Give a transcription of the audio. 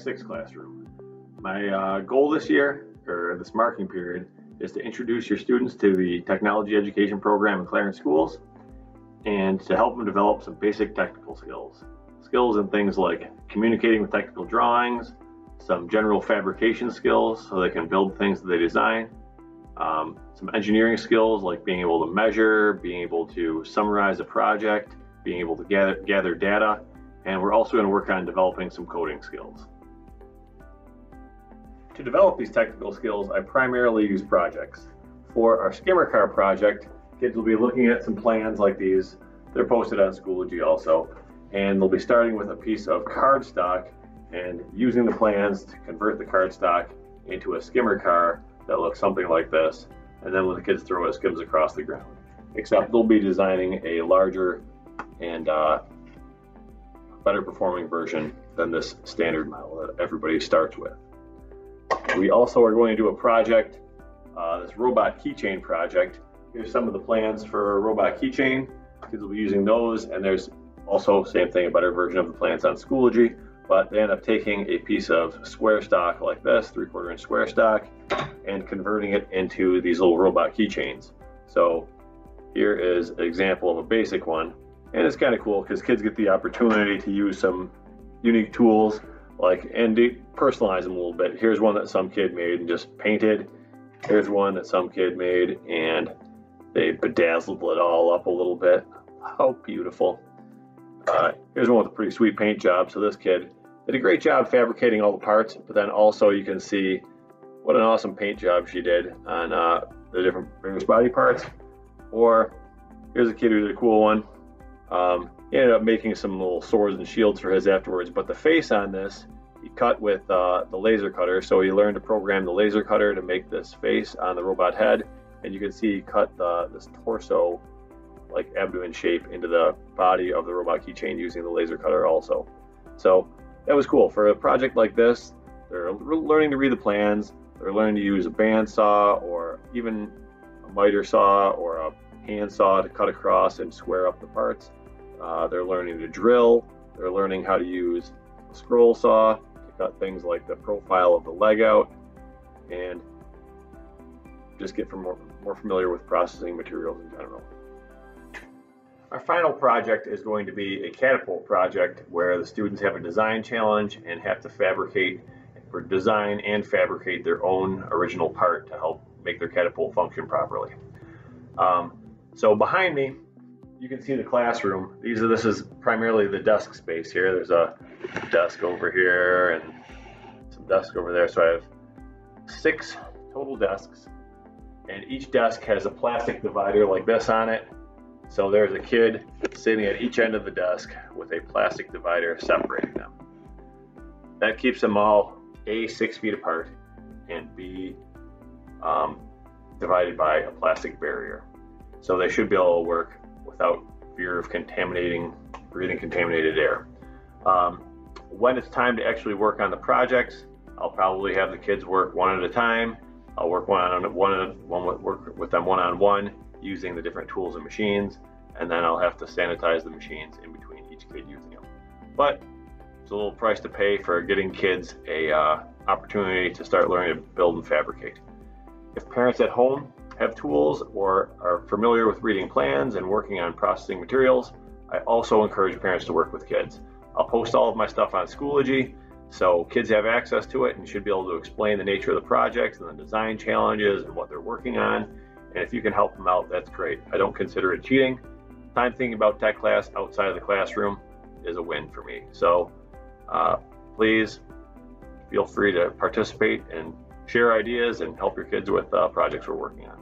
Tech 6 classroom. My goal this year, or this marking period, is to introduce your students to the technology education program in Clarence Schools and to help them develop some basic technical skills. Skills in things like communicating with technical drawings, some general fabrication skills so they can build things that they design, some engineering skills like being able to measure, being able to summarize a project, being able to gather data, and we're also going to work on developing some coding skills. To develop these technical skills, I primarily use projects. For our skimmer car project, kids will be looking at some plans like these. They're posted on Schoology also, and they'll be starting with a piece of cardstock and using the plans to convert the cardstock into a skimmer car that looks something like this, and then when the kids throw it, it skims across the ground. Except they'll be designing a larger and better performing version than this standard model that everybody starts with. We also are going to do a project, this robot keychain project. Here's some of the plans for a robot keychain. Kids will be using those, and there's also, same thing, a better version of the plans on Schoology, but they end up taking a piece of square stock like this, 3/4 inch square stock, and converting it into these little robot keychains. So here is an example of a basic one, and it's kind of cool because kids get the opportunity to use some unique tools and personalize them a little bit. Here's one that some kid made and just painted. Here's one that some kid made and they bedazzled it all up a little bit. How beautiful. Here's one with a pretty sweet paint job. So this kid did a great job fabricating all the parts, but then also you can see what an awesome paint job she did on the different various body parts. Or here's a kid who did a cool one. He ended up making some little swords and shields for his afterwards, but the face on this, he cut with the laser cutter. So he learned to program the laser cutter to make this face on the robot head. And you can see he cut this torso, like abdomen shape, into the body of the robot keychain using the laser cutter also. So that was cool. For a project like this, they're learning to read the plans, they're learning to use a bandsaw or even a miter saw or a hand saw to cut across and square up the parts. They're learning to drill, they're learning how to use a scroll saw to cut things like the profile of the leg out, and just get more familiar with processing materials in general. Our final project is going to be a catapult project where the students have a design challenge and have to fabricate or design and fabricate their own original part to help make their catapult function properly. So behind me, you can see the classroom. This is primarily the desk space here. There's a desk over here and some desks over there. So I have 6 total desks, and each desk has a plastic divider like this on it. So there's a kid sitting at each end of the desk with a plastic divider separating them. That keeps them all A, 6 feet apart, and B, divided by a plastic barrier. So they should be able to work without fear of breathing contaminated air. When it's time to actually work on the projects, I'll probably have the kids work one at a time. I'll work work with them one-on-one using the different tools and machines, and then I'll have to sanitize the machines in between each kid using them. But it's a little price to pay for getting kids a opportunity to start learning to build and fabricate. If parents at home have tools or are familiar with reading plans and working on processing materials, I also encourage parents to work with kids. I'll post all of my stuff on Schoology, so kids have access to it and should be able to explain the nature of the projects and the design challenges and what they're working on. And if you can help them out, that's great. I don't consider it cheating. Time thinking about tech class outside of the classroom is a win for me. So please feel free to participate and share ideas and help your kids with projects we're working on.